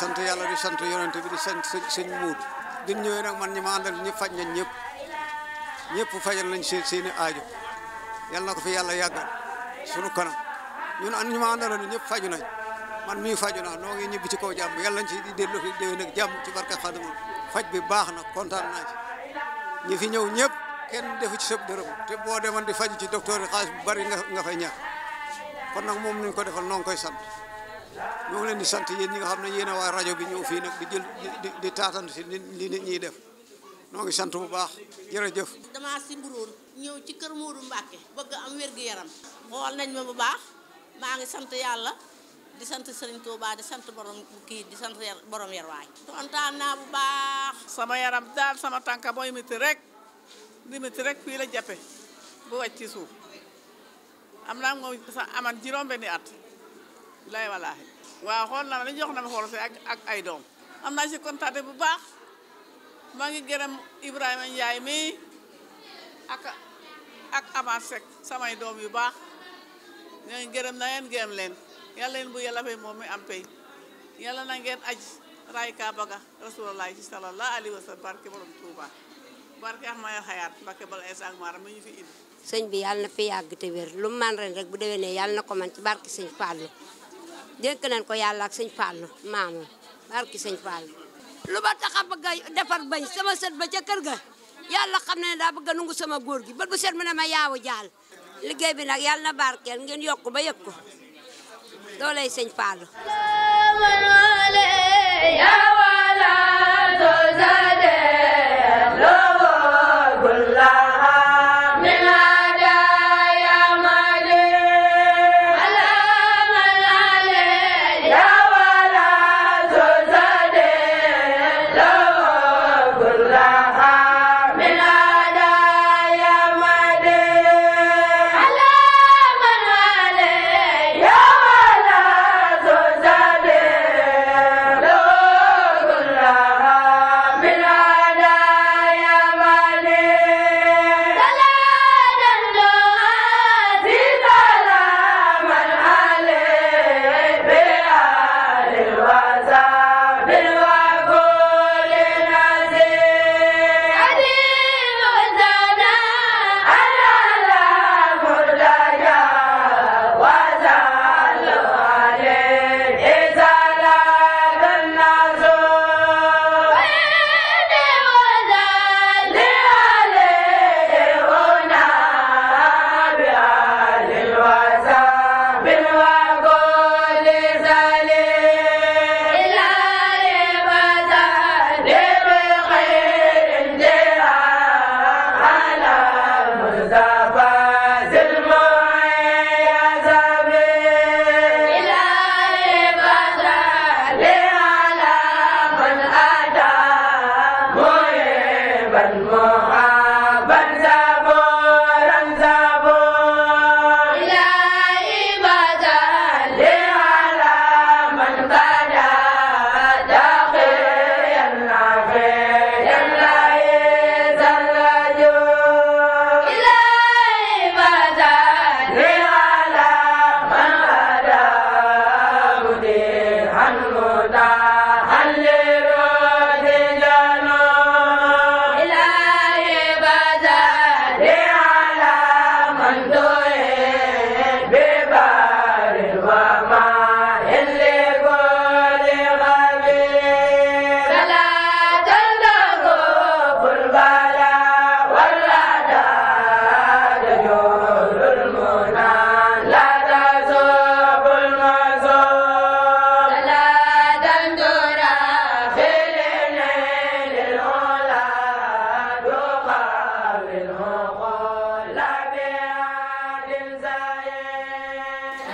sant yàlla di sant yonent bi di sant sëñ muut bi ñu ñëwee nag man ñi ma àndal ñëpp faj nañ ñëpp fajal nañ seen i aajo yal na ko fi yàlla yàggal sunu kanam ñun ñu ma àndaloon ñëpp faju nañ man mii faju naa noo ngi ñibbi ci kaw jàmm yàlla nañ ci di dellu fi déwén ak jàmm ci barka Xaadimu faj bi baax na kontaan naa ci ñi fi ñëw ñëpp kenn defu ci sëb dërëm te boo demoon di faju ci docteur yi xaalis bu bari nga fay ñàkk kon nag moom nuñ ko defal noo ngi koy sant ñoo ngi leen di sant yéen ñi nga xam ne yéen a waa rajo bi ñëw fii nag di jël di taatan si li nit ñiy def noo ngi sant bu baax jërëjëf. damaa simburoon ñëw ci kër Modou Mbacke bëgg am wér-gu-yaram xool nañ ma bu baax maa ngi sant yàlla di sant Serigne Touba di sant borom kii di sant borom yarwaay. kontaan naa bu baax. sama yaram daal sama tànka booy miti rek fii la jappe bu wàcc ci suuf am naa moom sax aman juróom-benni at. lay walaahi waaw xool na ma dañu jox na ma xool si ak ay doom am naa si kontaate bu baax maa ngi gërëm Ibrahima Ndiaye mi ak Amath Seck samay doom yu baax ñooñu gërëm na leen gërëm leen yàlla leen bu yàlla fay moom mi am pay yàlla na ngeen aj raay Kaaba ga Rasulullahi sallallahu alayhi wa sallam barke borom Touba barke Ahmad Xayaat Mbakke bala Esak Maram mi ñu fi indi sëñ bi yàlla na fi yàgg te wér lu man ren rek bu déwénee yàlla na ko man ci barke sëñ Fallou dénk nañ ko yàlla ak sëñ Fallou maamam barke sëñ Fallou lu ba tax a bëgg a defar bañ sama sët ba ca kër ga yàlla xam ne daa bëgg a nungu sama góor gi bët bu set mu ne ma yaawu jaal liggéey bi nag yàlla na barkeel ngeen yokk ba yëg ko dooley sëñ Fallou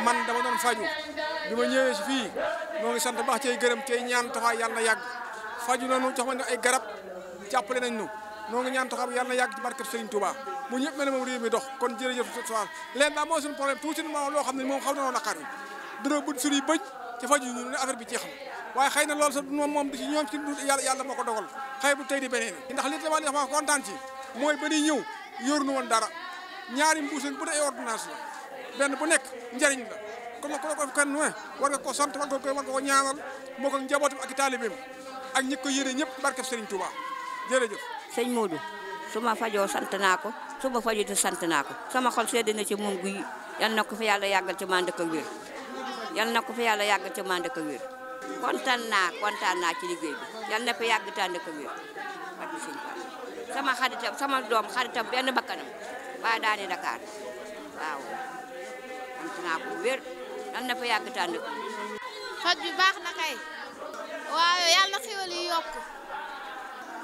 man dama doon faju bi ma ñëwee si fii noo ngi sant baax cay gërëm cay ñaan taxawaay yàlla na yàgg faju nañu jox ma ne ay garab jàppale nañ ñu noo ngi ñaan taxawaay yàlla na yàgg ci barke Serigne Touba mu ñëpp mel ne moom réew mi dox kon jërëjëf soir leen daal moo suñu problème tuuti moo loo xam ne moom xaw na noo naqari dina buñ suñuy bëj ci faju ñu ne affaire bi jeex na waaye xëy na loolu sax moom di ci ñoom ci yàlla moo ko dogal xëy bu tey di beneen ndax li tamit dafa kontaan ci mooy ba ñuy ñëw yor nu woon dara ñaari mbuusan bu dee ay ordonnance la benn bu nekk njariñ la kon nag ko kan war nga ko sant war nga ko ñaanal moo ko njabootam ak taalibeem ak ñi ko yéene ñëpp barkeb Serigne Touba jërëjëf. sëñ Modou su ma fajoo sant naa ko su ma fajoo sant naa ko sama xol sedd na ci moom guy yal na ko fi yàlla yàggal ci mànd ak wér yal na ko fi yàlla yàggal ci mànd ak wér kontaan naa ci liggéey bi yal na fi yàgg tànn ak wér ak sëñ Fall sama xaritam sama doom xaritam benn bakkanam waaye daani Dakar waaw sant naa ko wér yal na fi yàgg tànn ak faj bi baax na kay waaye yàlla na xéwal yi yokk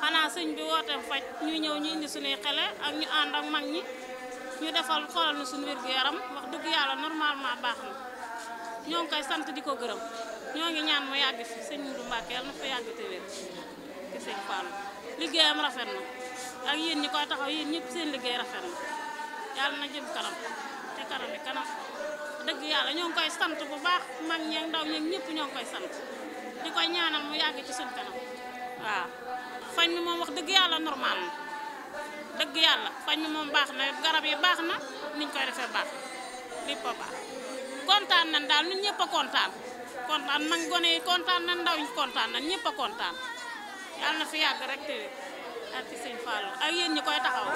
xanaa sëñ bi woote faj ñu ñëw ñu indi suñuy xele ak ñu ànd ak mag ñi ñu defal xoolal na suñu wér-gu-yaram wax dëgg yàlla normalement baax na ñoo ngi koy sant di ko gërëm ñoo ngi ñaan mu yàgg fi sëñ Modou Mbacke yàlla na fa yàgg te wér ci sëñ Fall liggéeyam rafet na ak yéen ñi koy taxaw yéen ñëpp seen liggéey rafet na yàlla na jëm kanam te kanam yi kanam dëgg yàlla ñoo ngi koy sant bu baax mag ñeeg ndaw ñeeg ñëpp ñoo ngi koy sant di koy ñaanal mu yàgg ci suñ kanam waaw fañ mi moom wax dëgg yàlla normal na dëgg yàlla fañ mi moom baax na garab yi baax na niñ koy defee baax lépp a baax kontaan nañ daal ñun ñëpp a kontaan mag gone yi kontaan nañ ndaw ñi kontaan nañ ñëpp a kontaan yàlla na fi yàgg rek te ak ci sëñ Fallou ak yéen ñi koy taxaw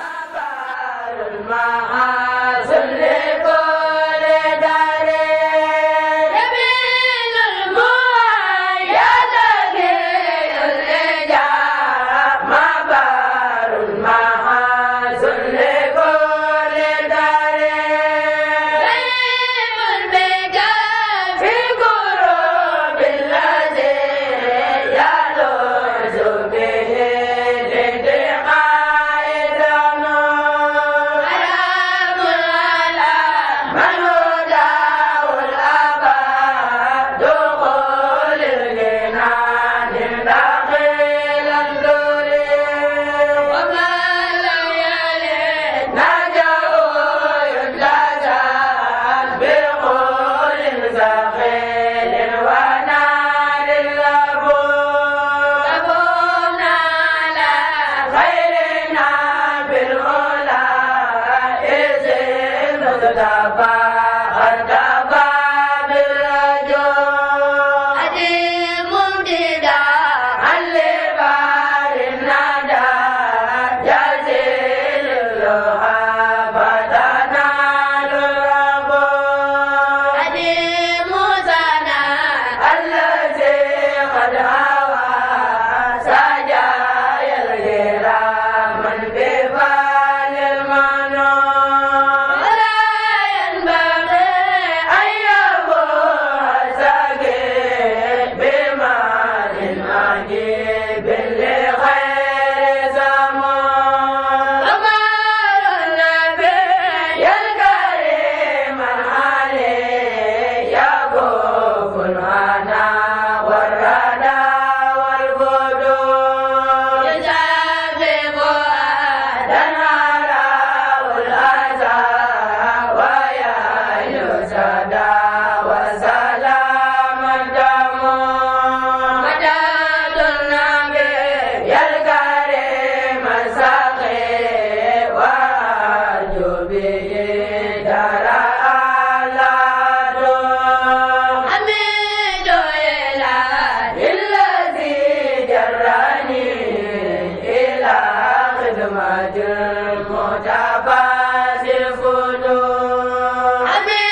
Amin,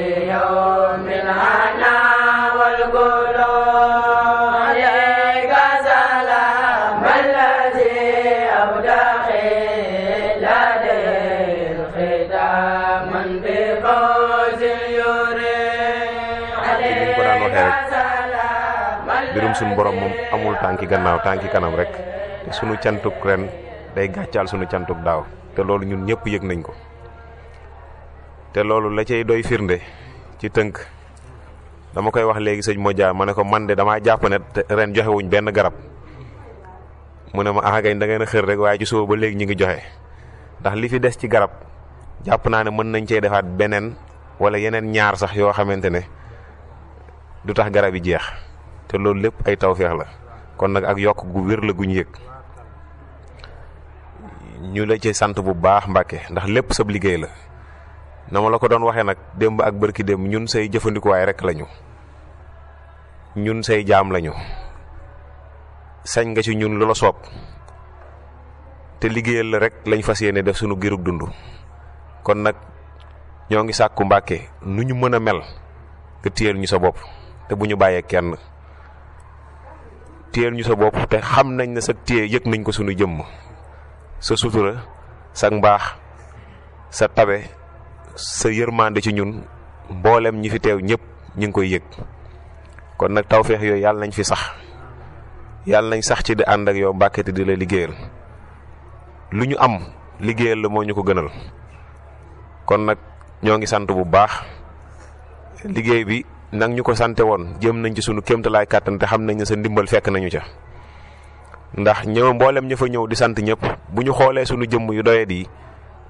يوم الهنا والقلوب عليك سلام الذي أبدأ لديه الختام بفوز يريد عليك سلام mbirum suñu borom moom amul tànki gannaaw tànki kanam rek te sunu cantuk ren day gàccaal sunu cantuk daaw te loolu ñun ñëpp yëg nañ ko te loolu la cay doy firnde ci tënk dama koy wax léegi sëñ Modja ma ne ko man de damaa jàpp ne ren joxewuñ benn garab mu ne ma gañ da ngeen a xër rek waaye ci suba ba léegi ñu ngi joxe ndax li fi des ci garab jàpp naa ne mën nañ cee defaat beneen wala yeneen ñaar sax yoo xamante ne du tax garab yi jeex te loolu lépp ay tawfeex la kon nag ak yokk gu wér la gu ñu yëg ñu la ci sant bu baax Mbàkke ndax lépp sab liggéey la na ma la ko doon waxee nag démb ak bërki démb ñun say jëfandikuwaay rek lañu ñun say jaam lañu sañ nga ci ñun lu la soob te liggéeyal la rek lañ fas yéene def sunu girug dund kon nag ñoo ngi sàkku Mbàkke nu ñu mën a mel nga téyel ñu sa bopp te bu ñu bàyyee kenn téyel ñu sa bopp te xam nañ ne sa téye yëg nañ ko sunu jëmm sa sutura sa mbaax sa tabe sa yërmande ci ñun mboolem ñi fi teew ñëpp ñu ngi koy yëg kon nag tawfeex yooyu yàlla nañ fi sax yàlla nañ sax ci di ànd ak yow Mbàkke te di la liggéeyal lu ñu am liggéeyal la moo ñu ko gënal kon nag ñoo ngi sant bu baax liggéey bi nag ñu ko sante woon jëm nañ ci sunu kéemtalaay kàttan te xam nañ ne sa ndimbal fekk nañu ca ndax ñëw mboolem ña fa ñëw di sant ñëpp bu ñu xoolee sunu jëmm yu doyet yi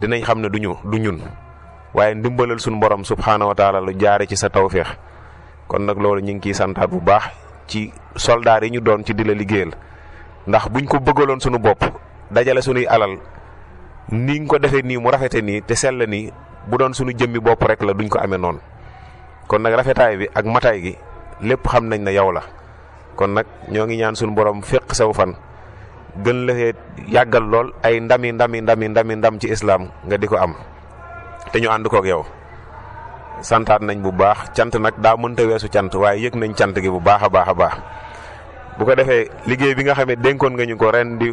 dinañ xam ne du ñun waaye ndimbalal sunu borom subhaanahu wa taala lu jaare ci sa tawféex kon nag loolu ñu ngi ciy santaat bu baax ci soldaar yi ñu doon ci di la liggéeyal ndax buñ ko bëggaloon sunu bopp dajale sunuy alal ni nga ko defee nii mu rafete nii te sell nii bu doon sunu jëmmi bopp rek la duñ ko amee noonu kon nag rafetaay bi ak mataay gi lépp xam nañ ne yow la kon nag ñoo ngi ñaan sunu borom féq saw fan gën la yàggal lool ay ndam ci islam nga di ko am te ñu ànd kook yow santaat nañ bu baax cant nag daa mënta weesu cant waaye yëg nañ cant gi bu baax a baax bu ko defee liggéey bi nga xam ne dénkoon nga ñu ko ren di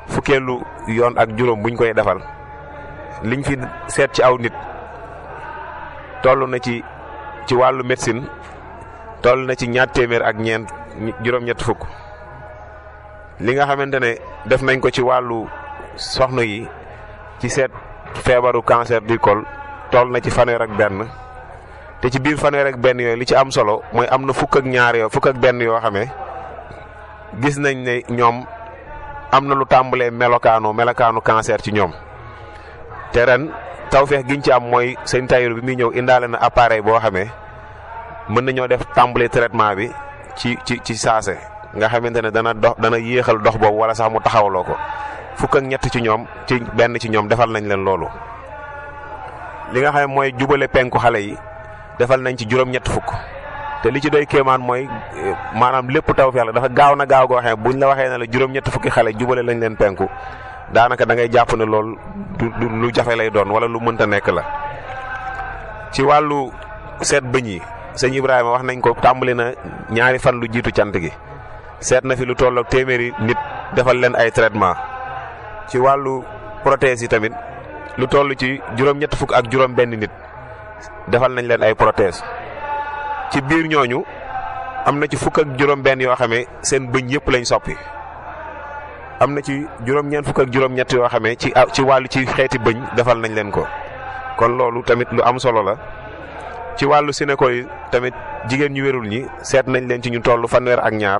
fukkeelu yoon ak juróom buñ koy defal liñ fi seet ci aw nit toll na ci wàllu médecine toll na ci 200 ak juróom-ñett fukk li nga xamante ne def nañ ko ci wàllu soxna yi ci seet feebaru cancer du col toll na ci 1 te ci biir 1 yooyu li ci am solo mooy am na fukk ak benn yoo xamee gis nañ ne ñoom am na lu tàmbalee melokaanu cancer ci ñoom te ren tawfeex giñ ci am mooy sëñ Tayiru bi muy ñëw indaale na appareil boo xamee mën nañoo def tàmbalee traitement bi ci saase nga xamante ne dana yéexal dox boobu wala sax mu taxawloo ko fukk ak ñett ci ñoom ci benn ci ñoom defal nañ leen loolu li nga xam mooy jubale penku xale yi defal nañ ci juróom-ñett fukk te li ci doy kéemaan mooy maanaam lépp tawfeex la dafa gaaw na gaaw goo xam buñ la waxee ne la juróom-ñett fukki xale jubale lañ leen penku daanaka da ngay jàpp ne loolu lu jafe lay doon wala lu mënta nekk la. ci wàllu seet bëñ yi sëñ Ibrahima wax nañ ko tàmbali na ñaari fan lu jiitu cant gi seet na fi lu tollook 100 nit defal leen ay traitement ci wàllu prothèse yi tamit lu toll ci juróom-ñett fukk ak juróom-benn nit defal nañ leen ay prothèse ci biir ñooñu am na ci fukk ak juróom-benn yoo xamee seen bëñ yëpp lañ soppi am na ci juróom-ñeent fukk ak juróom-ñett yoo xamee ci wàllu ci xeeti bëñ defal nañ leen ko kon loolu tamit lu am solo la. ci wàllu gynéco yi tamit jigéen ñu wérul ñi seet nañ leen ci ñu toll 2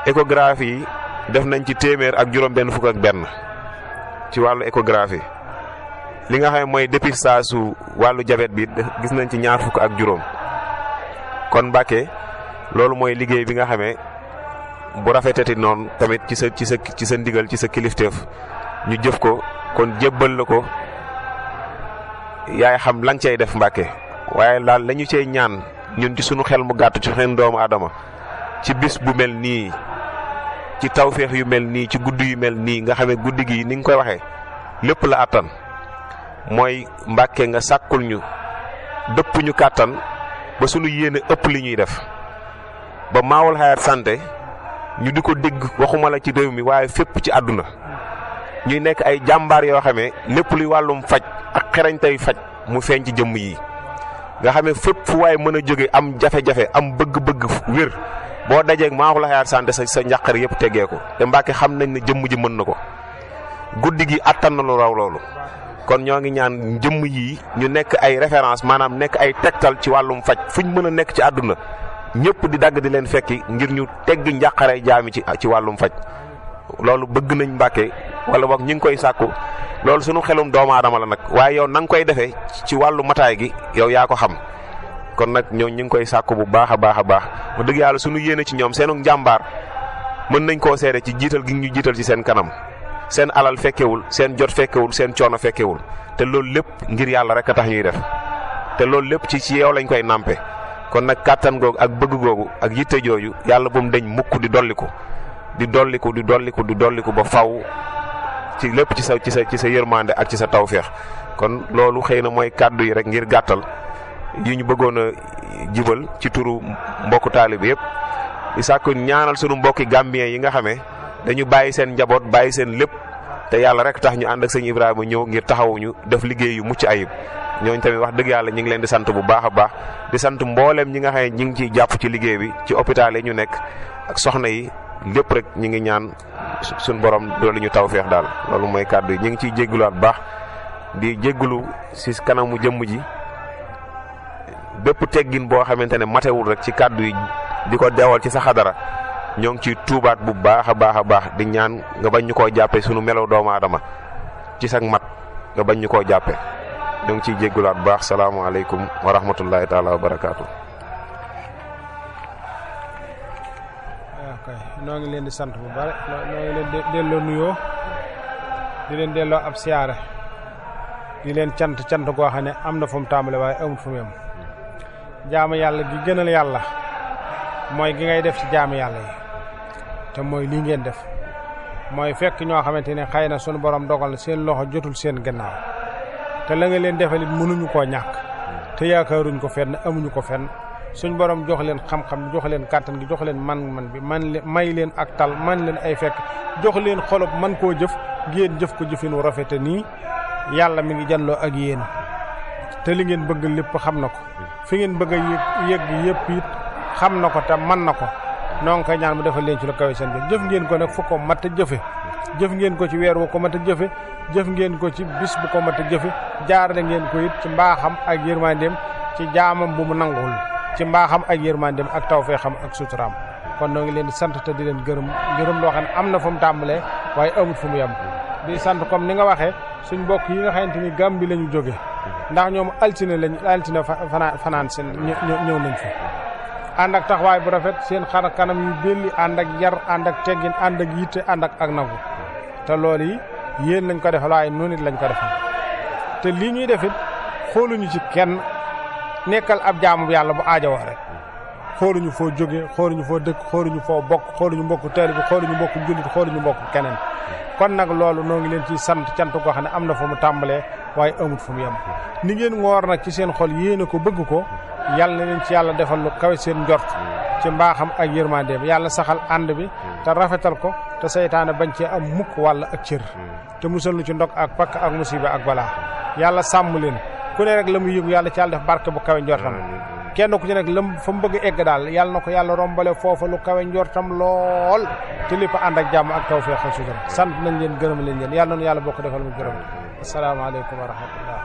échographie yi def nañ ci 100 ak juróom-benn fukk ak benn ci wàllu échographie li nga xam mooy dépistage su wàllu diabète bi gis nañ ci 2 fukk ak juróom kon Mbàkke loolu mooy liggéey bi nga xamee bu rafetati noonu tamit ci sa ndigal ci sa kilifteef ñu jëf ko kon jébbal la ko yaay xam la nga cay def Mbàkke waaye daal la ñu cey ñaan ñun ci sunu xel mu gàtt ci xen doomu aadama ci bis bu mel nii ci tawféex yu mel nii ci guddi yu mel nii nga xamee guddi gi ni nga koy waxee lépp la attan mooy Mbàkke nga sàkkul ñu dëpp ñu kàttan ba sunu yéene ëpp li ñuy def ba Maoul Hayaat santé ñu di ko dégg waxuma la ci réew mi waaye fépp ci àdduna ñuy nekk ay jàmbaar yoo xamee lépp luy wàllum faj ak xerañ tey faj mu feeñ ci jëmm yi nga xamee fépp fu waaye mën a jóge am jafe-jafe am bëgg-bëgg wér boo dajeeg Maoul Hayaat santé sa njàqare yëpp teggee ko te Mbàkke xam nañ ne jëmm ji mën na ko guddi gi attan na lu raw loolu kon ñoo ngi ñaan jëmm yi ñu nekk ay référence maanaam nekk ay tegtal ci wàllum faj fuñ mën a nekk ci àdduna ñëpp di dagg di leen fekki ngir ñu tegg njàqare jaami ci wàllum faj loolu bëgg nañ Mbàkke wala boog ñu ngi koy sàkku loolu sunu xelum doomu aadama la nag waaye yow na nga koy defee ci wàllu mataay gi yow yaa ko xam kon nag ñoo ñu ngi koy sàkku bu baax a baax a baax wax dëgg yàlla sunu yéene ci ñoom seenu njàmbaar mën nañ koo seede ci jiital gi ñu jiital ci seen kanam seen alal fekkewul seen jot fekkewul seen coono fekkewul te loolu lépp ngir yàlla rek a tax ñuy def te loolu lépp ci yow lañ koy nàmpe kon nag kàttan googu ak bëgg googu ak yitte jooju yàlla bu mu deñ mukk di dolliku di dolliku di dolliku di dolliku ba faw ci lépp ci sa yërmande ak ci sa tawféex kon loolu xëy na mooy kàddu yi rek ngir gàttal yi ñu bëggoon a jibal ci turu mbokku taalibe yëpp di sàkku ñaanal sunu mbokki gambien yi nga xamee dañu bàyyi seen njaboot bàyyi seen lépp te yàlla rek tax ñu ànd ak sëñ Ibrahima ñëw ngir taxawuñu def liggéey yu mucc ayib ñooñu tamit wax dëgg yàlla ñu ngi leen di sant bu baax a baax di sant mbooleem ñi nga xam ne ñi ngi ciy jàpp ci liggéey bi ci hôpital yi ñu nekk ak soxna yi lépp rek ñi ngi ñaan suñu borom doolu ñu tawfeex daal loolu mooy kàddu yi ñu ngi ciy jégguluwaat bu baax di jéggulu si kanamu jëmm ji bépp teggin boo xamante ne matewul rek ci kàddu yi di ko dewal ci sa xadara ñoo ngi ciy tuubaat bu baax a baax a baax di ñaan nga bañ ñu koo jàppee sunu melow doomu aadama ci sag mat nga bañ ñu koo jàppee ñoo ngi ciy jéggulaat bu baax salaamaaleykum wa rahmatullahi taala wa barakaatu. ok noo ngi leen di sant bu bari noo ngi leen delloo nuyoo di leen delloo ab siyaare di leen cant goo xam ne am na fu mu tàmbale waaye amut fu mu yem jaamu yàlla gi gënal yàlla mooy gi ngay def ci jaamu yàlla yi te mooy lii ngeen def mooy fekk ñoo xamante ne xëy na sunu borom dogal na seen loxo jotul seen gannaaw te la nga leen defalit mënuñu koo ñàkk te yaakaaruñ ko fenn amuñu ko fenn suñ borom jox leen xam-xam jox leen kàttan gi jox leen man bi may leen ak tal man leen ay fekk jox leen xolob man koo jëf ngeen jëf ko jëfin wu rafete nii yàlla mi ngi janloo ak yéen te li ngeen bëgg lépp xam na ko fi ngeen bëgg a yegg yëpp it xam na ko te man na ko noo ngi koy ñaan mu defal leen ci lu kawe seen jëf ngeen ko nag fu ko mat a jëfe jëf ngeen ko ci weer wu ko mat a jëfe jëf ngeen ko ci bis bu ko mat a jëfe jaarale ngeen ko it ci mbaaxam ak yërmandeem ci jaamam bu mu nangul ci mbaaxam ak yërmandeem ak tawfeexam ak suturaam kon noo ngi leen di sant te di leen gërëm loo xam ne am na fu mu tàmbalee waaye amut fu mu yem di sant comme ni nga waxee suñ mbokk yi nga xamante ni Gàmbi la ñu jóge ndax ñoom altine fanaan seen ñëw nañ fi ànd ak taxawaay bu rafet seen xar kanam yu belli ànd ak yar ànd ak teggin ànd ak yitte ànd ak nangu te loolu yi yéen lañ ko defal waaye noonu it lañ ko defal te lii ñuy defit xooluñu ci kenn nekkal ab jaamu bu yàlla bu aajowoo rek xooluñu foo jóge xooluñu foo dëkk xooluñu foo bokk xooluñu mbokk taalibe bi xooluñu mbokk jullit xooluñu mbokk keneen kon nag loolu noo ngi leen ci sant cant koo xam ne am na fu mu tàmbalee waaye amut fu mu yem ni ngeen ngoor nag ci seen xol yéene ko bëgg ko yàlla na leen ci yàlla defal lu kawe seen njort ci mbaaxam ak yërmandeem yàlla saxal ànd bi te rafetal ko te seytaane bañ cee am mukk wàll ak cër te musal nu ci ndog ak pakk ak musiba ak balaa yàlla sàmm leen ku ne rek la mu yëgu yàlla ci yàlla def barke bu kawe njortam kenn ku ci nekk lam fa mu bëgg a egg daal yàlla na ko yàlla rombale foofa lu kawe njortam lool te lépp ànd ak jàmm ak tawfeex ak sutura sant nañ leen gërëm leen yàlla noonu yàlla bokk defal mu gërëm asalaamaaleykum wa rahmatullah